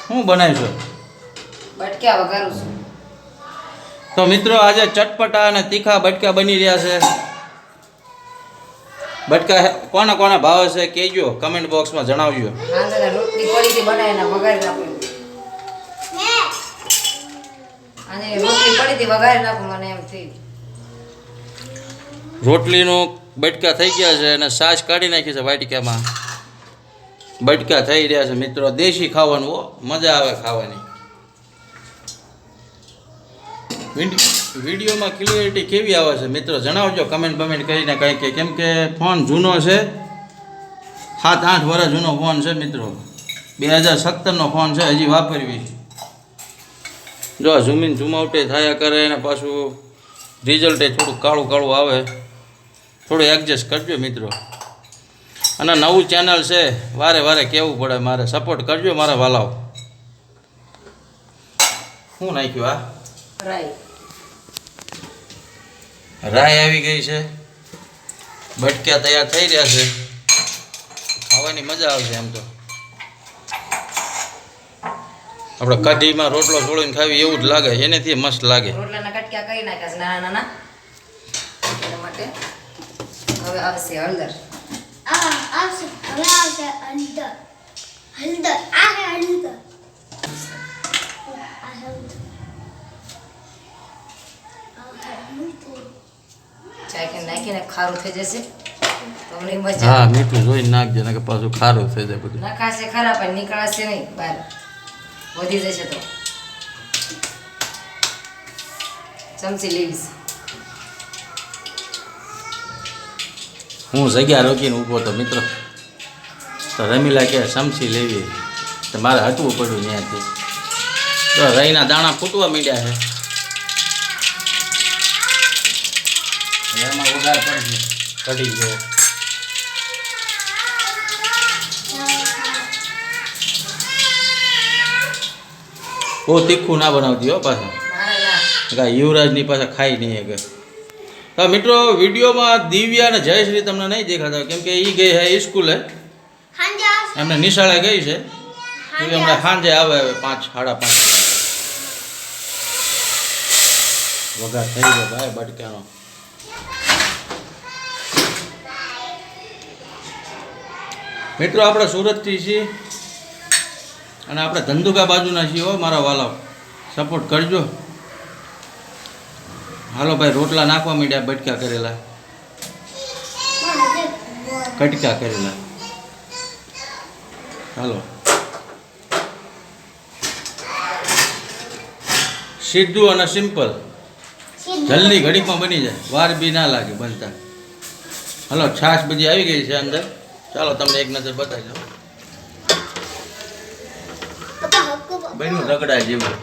હું બનાવીશું બટક્યા વઘારું છું. તો મિત્રો આજે ચટપટા અને તીખા બટકા બની રહ્યા છે. બટકા કોને કોને ભાવે છે કહેજો, કમેન્ટ બોક્સમાં જણાવજો. હાંજના રોટલી પડી હતી બનાવીને વઘારી નાખું. આજે રોટલી પડી હતી વઘારી નાખું મને એમ થઈ. રોટલીનું બટકા થઈ ગયા છે અને છાશ કાઢી નાખી છે વાટકામાં. બટકા થઈ રહ્યા છે મિત્રો. દેશી ખાવાનું હો, મજા આવે ખાવાની. વિડીયોમાં ક્લિયરિટી કેવી આવે છે મિત્રો જણાવજો કમેન્ટ કરીને કંઈ કે, કેમ કે ફોન જૂનો છે, 7-8 વર્ષ જૂનો ફોન છે મિત્રો. 2017નો ફોન છે, હજી વાપરવી. જો ઝૂમ ઇન ઝૂમ આઉટ થયા કરે અને પાછું રિઝલ્ટ થોડું કાળું કાળું આવે. થોડું એડજસ્ટ કરજો મિત્રો. અને નવું ચેનલ છે, વારે વારે કહેવું પડે મારે. સપોર્ટ કરજો મારા વાલાઓ. શું નાખ્યું આ? રાઈ આવી ગઈ છે. બટક્યા તૈયાર થઈ રહ્યા છે. ખાવાની મજા આવશે એમ તો. આપણે કઢીમાં રોટલો છોડીને ખાવી એવું જ લાગે, એનેથી મસ્ત લાગે. રોટલાના કટકા કરી નાખ્યા છે નાના નાના. એટલા માટે હવે આવશે હળદર. ચાય નાખીને ખારું થઈ જશે તમને મજા. હા, મીઠું જોઈને નાખજે ને કે પાછું ખારું થઈ જાય બધું. નખાશે ખરા પણ નીકળાશે નહીં બહાર, વધી જશે તો. ચમચી લેવીશ. હું જગ્યા રોકીને ઊભો તો મિત્રો. તો રમીલા કે ચમચી લેવી, તો મારે હટવું પડ્યું ત્યાંથી. તો રહીના દાણા ફૂટવા માંડ્યા છે. એમાં વઘાર પડશે કઢી જેવો. બહુ તીખું ના બનાવતી હો પાછા. યુવરાજની પાછા ખાઈ નહીં કે. તો મિત્રો વિડીયોમાં દિવ્યા અને જયશ્રી તમને નહીં દેખાતા, કેમ કે એ ગઈ છે સ્કૂલે. એમને નિશાળે ગઈ છે. હમણાં સાંજે આવે 5-5:30. વઘાર થઈ ગયો ભાઈ બટકાનો. મિત્રો આપણે સુરતથી છીએ અને આપણે ધંધુકા બાજુના છીએ હો મારા વાલાઓ. સપોર્ટ કરજો. હાલો ભાઈ, રોટલા નાખવા માંડ્યા. બટકા કરેલા, કટકા કરેલા. હાલો, સીધું અને સિમ્પલ, જલ્દી ઘડીકમાં બની જાય, વાર બી ના લાગે બનતા. હાલો, છાશ બધી આવી ગઈ છે અંદર. ચાલો તમને એક નજર બતાવી દો. બન્યું રગડા જેવું.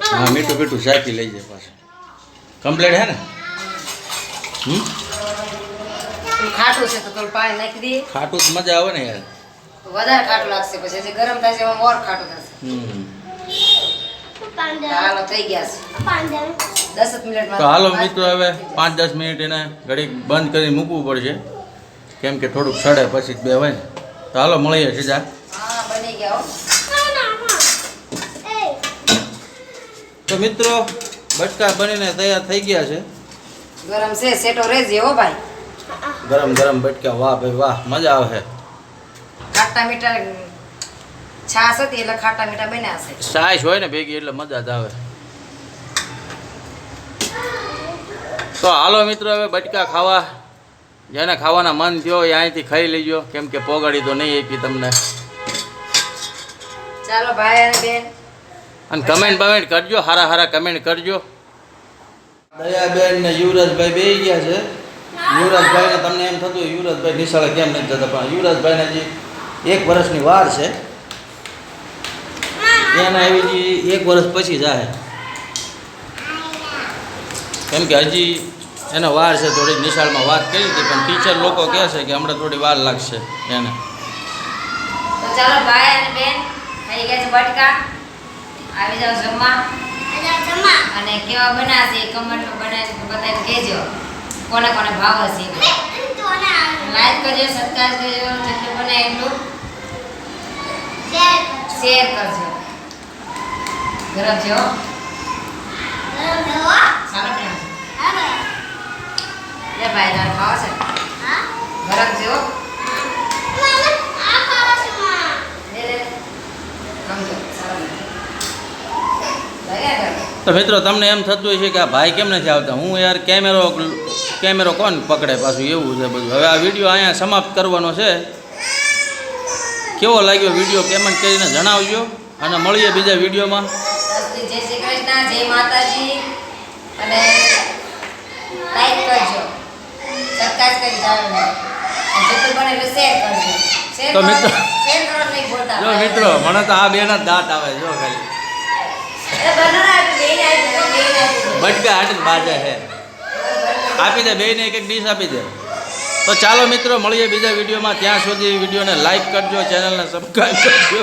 હા, મીઠું મીઠું શાકી લઈ જાય પાછું. કમ્પ્લેટ હે ને? ખાટું છે તો થોડું પાણી નાખી દઈએ. ખાટું જ મજા આવે ને યાર. વધારે ખાટું લાગશે, પછી જે ગરમ થશે એમાં મોર ખાટું થશે. હાલો, થઈ ગયા છે 10 મિનિટમાં. તો હાલો મિત્રો, હવે 5-10 મિનિટ એને ઘડીક બંધ કરીને મૂકવું પડશે, કેમ કે થોડુંક સડે પછી બે હોય ને. તો હાલો મળીએ સીધા. હા, બની ગયા હો. તો મિત્રો બટકા બનીને તૈયાર થઈ ગયા છે. ગરમ છે, સેટો રેજે હો ભાઈ. ગરમ ગરમ બટકા, વાહ ભાઈ વાહ, મજા આવે. ખાટા મીઠા છાશ હતી એટલે ખાટા મીઠા બન્યા છે. છાશ હોય ને ભેગી એટલે મજા જ આવે. તો હાલો મિત્રો, હવે બટકા ખાવા. જેને ખાવાના મન થયો એ અહીંથી ખાઈ લેજો, કેમ કે પોગાડી તો નહીં આપી તમને. ચાલો ભાઈ અને બેન, અને કમેન્ટ કરજો, હારા કમેન્ટ કરજો. દયાબેન ને યુવરાજભાઈ બેસી ગયા છે. યુવરાજભાઈને તમને એમ થતું યુવરાજભાઈ નિશાળે કેમ નથી જતા, પણ યુવરાજભાઈને હજી 1 વર્ષની વાર છે. એના એવી 1 વર્ષ પછી જાય, કેમ કે હજી એનો વાર છે. થોડી નિશાળમાં વાત કરી હતી, પણ ટીચર લોકો કહે છે કે હમણાં થોડી વાર લાગશે એને. તો ચાલો ભાઈ અને બેન, થઈ ગયા છે બટકા. આવી જાઓ જમવા. અને કેવા બન્યા છે કમેન્ટમાં બનાવીને બતાવીને કહેજો કોને કોને ભાવે છે. લાઈક કરજો, સબસ્ક્રાઇબ કરજો, જેટલું બને એટલું શેર કરજો. ગરમ છે હો. સારો છે. લે ભાઈ તારે ખાવા છે? ગરમ છે હો. લે લે. સમજો સારો છે. લાગ્યા ગરમ. તો મિત્રો તમને એમ થતું હોય છે કે આ ભાઈ કેમ નથી આવતા, હું યાર કેમેરો કોણ પકડે પાછું, એવું છે બધું. હવે આ વિડીયો અહીંયા સમાપ્ત કરવાનો છે. કેવો લાગ્યો વિડીયો કમેન્ટ કરીને જણાવજો અને મળીએ બીજા વિડીયોમાં. જય શ્રી કૃષ્ણ, જય માતાજી. અને લાઈક કરજો, સબસ્ક્રાઇબ કરી જાવ, જેટલું બને એટલું શેર કરજો. શેર તો મિત્રો, શેર કરવાનું નહીં ભૂલતા. જો મિત્રો મને તો આ બેના દાંત આવે જો ખાલી એ બનાના બેન આવી બટકા હાટીને બાજે છે. આપી દે બેને એક એક ડીશ આપી દે. તો ચાલો મિત્રો મળીએ બીજા વિડીયોમાં. ત્યાં સુધી વિડીયોને લાઈક કરજો, ચેનલને સબસ્ક્રાઈબ કરજો.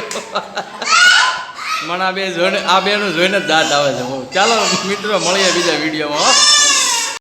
મને આ બેનું જોઈને જ દાંત આવે છે. ચાલો મિત્રો મળીએ બીજા વિડીયોમાં.